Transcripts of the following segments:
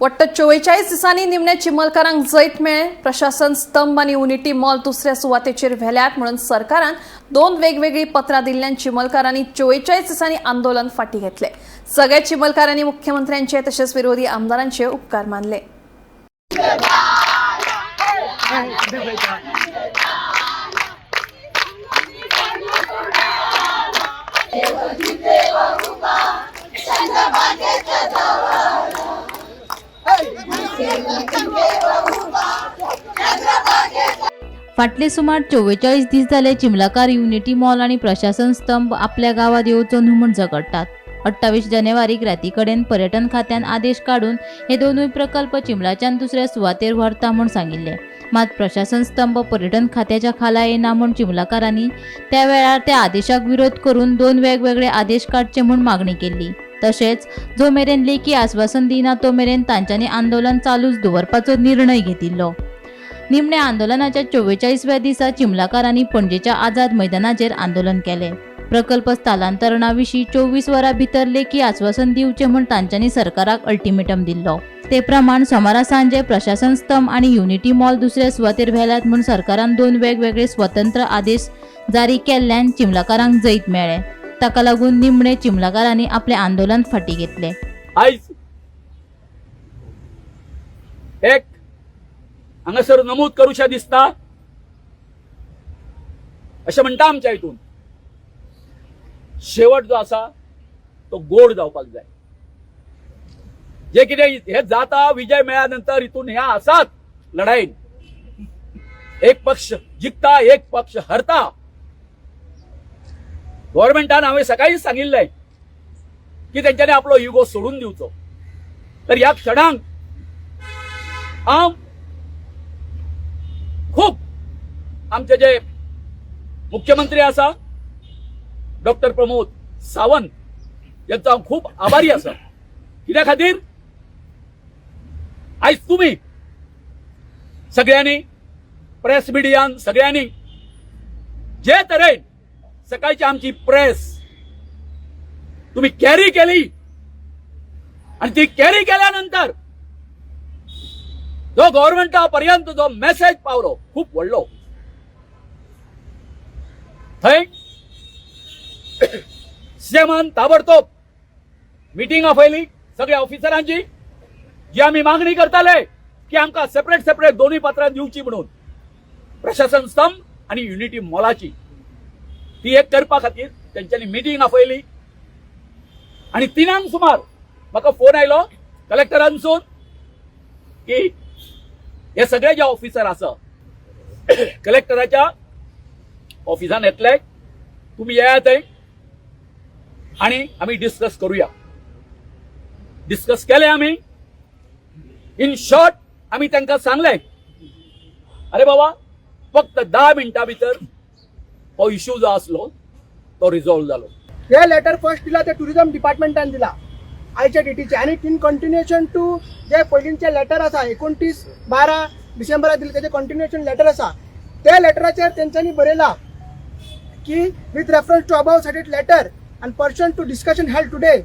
वट्ट 44 दिसांनी निमणे चिमलकारांक जैत मेळ्ळे। प्रशासन स्तंभ आणि युनिटी मॉल दुसऱ्या सुवातेचेर व्हेल्यात म्हणून सरकारान दोन वेगवेगळी पत्रां दिल्ल्यान चिमलकारांनी 44 दिसांनी आंदोलन फाटी घेतले। सगळ्या चिमलकारांनी मुख्यमंत्र्यांचे तसेच विरोधी आमदारांचे उपकार मानले। फाटले सुमार 44 दीस जाले चिमलाकार युनिटी मॉल आणि प्रशासन स्तंभ आपल्या गावात येवचो न्हू म्हूण झगडटात। 28 जानेवारीक राती कडेन पर्यटन खात्यान आदेश काढून हे दोनूय प्रकल्प चिमलाच्यान दुसऱ्या सुवातेर व्हरता म्हूण सांगिल्ले। मात प्रशासन स्तंभ पर्यटन खात्याच्या खाला येना म्हूण चिमलाकारांनी त्या वेळार त्या आदेशाक विरोध करून दोन वेगवेगळे आदेश काडचे म्हूण मागणी केली। तशेंच जो मेरेन लेखी आश्वासन दिना तो मेरेन तांच्यांनी आंदोलन चालूच दवरपाचो निर्णय घेतिल्लो। निमणे आंदोलनाच्या 44व्या दिसा चिमलाकारांनी पणजेच्या आझाद मैदानाचेर आंदोलन केले। प्रकल्प स्थलांतरणाविशीं 24 वरां भितर लेखी आश्वासन दिवचे म्हूण तांच्यांनी सरकाराक अल्टिमेटम दिल्लो। ते प्रमाण सोमारा सांजे प्रशासन स्तंभ आणि युनिटी मॉल दुसऱ्या सुवातेर व्हेल्यात म्हूण सरकारान दोन वेगवेगळे स्वतंत्र आदेश जारी केल्ल्यान चिमलाकारांक जैत मेळ्ळे। ताका लागून निमणे चिमलाकारांनी आपले आंदोलन फाटी घेतले। आयज एक हांगासर नमूद करूशें दिसता अशें म्हणटा आमच्या हितून शेवट जो आसा तो गोड जावपाक जाय। जे कितें हे जाता विजय मेळ्ळ्या नंतर हितून ह्या आसात लढाईन एक पक्ष जिखता एक पक्ष हरता। गव्हर्नमेंटान हांवें सकाळीच सांगिल्लें की तेंच्यांनी आपलो युगो सोडून दिवचो। तर ह्या क्षणांक हांव खूब आमचे जे मुख्यमंत्री आसा डॉक्टर प्रमोद सावंत यांचो हांव खूब आभारी आसा। कित्या खातीर आयज तुमी सगळ्यांनी प्रेस मिडियान सगळ्यांनी जे तरेन सकाळची आमची प्रेस तुम्ही कॅरी केली आणि ती कॅरी केल्यानंतर जो गव्हर्नमेंटापर्यंत जो मेसेज पावलो खूप व्हडलो। थंय सीएमान ताबडतोब मिटींग आपयली सगळ्या ऑफिसरांची, जी आम्ही मागणी करताले की आमकां सेपरेट सेपरेट दोन्ही पत्रां दिवची म्हणून प्रशासन स्तंभ आणि युनिटी मॉलाची ती एक करपा खातीर तेंच्यांनी मिटींग आपयली। आणि 3 सुमार म्हाका फोन आयलो कलेक्टरांसून की हे सगळे जे ऑफिसर आसा कलेक्टराच्या ऑफिसान येतले, तुम्ही येया थंय आणि आम्ही डिस्कस करूया। डिस्कस केले आम्ही। इन शॉर्ट आम्ही तांकां सांगले अरे बाबा फक्त 10 मिनटां भितर हो इश्यू जो आसलो तो रिझॉल्व जालो। हे लेटर फर्स्ट दिला ते टुरिझम डिपार्टमेंटान दिला आयच्या डेटीचे आणि इन कंटिन्युएशन टू जे पयलींचे लेटर आसा 29-12 डिसेंबराक दिले त्याचे कंटिन्युएशन लेटर आसा। त्या लेटराचेर तेंच्यांनी बरयला की with reference to above stated letter and pursuant to discussion held today,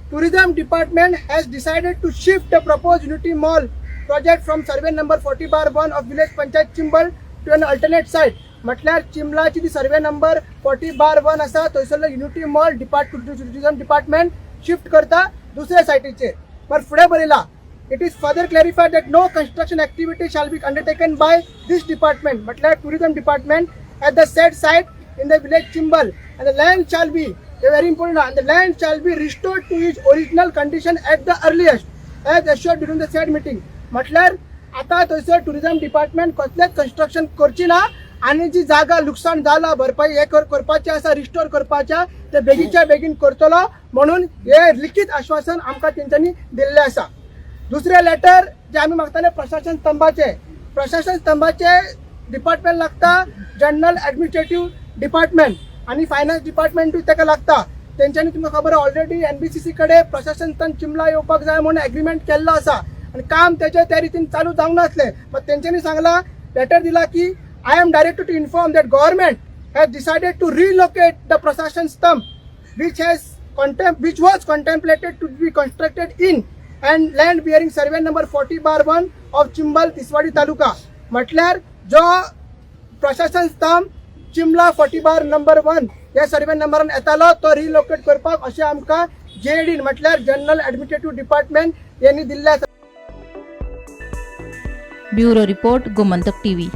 tourism department has decided to shift the proposed unity mall project from survey number 40/1 of village panchayat chimbal to an alternate site. म्हटल्यार चिमलाची ती सर्वे number 40/1 आसा थंयसरलो unity mall tourism department shift करता दुसऱ्या सायटीचेर। पर फुडें बरयला it is further clarified that no construction activity shall be undertaken by this department म्हटल्यार tourism department at the said site in the village Chimbel and the land shall be very important and the land shall be restored to its original condition at the earliest as assured during the said meeting। म्हटल्यार आता थंयसर tourism department कसलेच construction करची ना आणि जी जागा लुकसाण जाला भरपाई हे करपाचे आसा रिस्टोर करपाच्या ते बेगीच्या बेगीन करतलो म्हणून हे लिखित आश्वासन आमकां तेंच्यांनी दिल्ले आसा। दुसरे लेटर जे आमी मागताले प्रशासन स्तंभाचे डिपार्टमेंट लागता जनरल ऍडमिनिस्ट्रेटिव्ह डिपार्टमेंट आणि फायनान्स डिपार्टमेंटूय ताका लागता। तेंच्यांनी तुमकां खबर ऑलरेडी एनबीसीसी कडे प्रशासन स्तंभ चिमला येवपाक जाय म्हणून एग्रीमेंट केल्लो आसा आणि काम त्या रितीन चालू जावंक नासलें। मग तेंच्यांनी सांगला लेटर दिला की I am directed to inform that government has decided to relocate the प्रशासन स्तंभ which was contemplated to be constructed in and land bearing survey number 40/1 of Chimbel Tiswadi taluka म्हटल्यार जो प्रशासन स्तंभ चिंबला 40/1 या सर्वे नंबरान येतालो तो रिलोकेट करपाक अशें आमकां JAD म्हटल्यार जनरल एडमिनिस्ट्रेटिव्ह डिपार्टमेंट यांनी दिल्ले आसा. Bureau report Gomantak TV.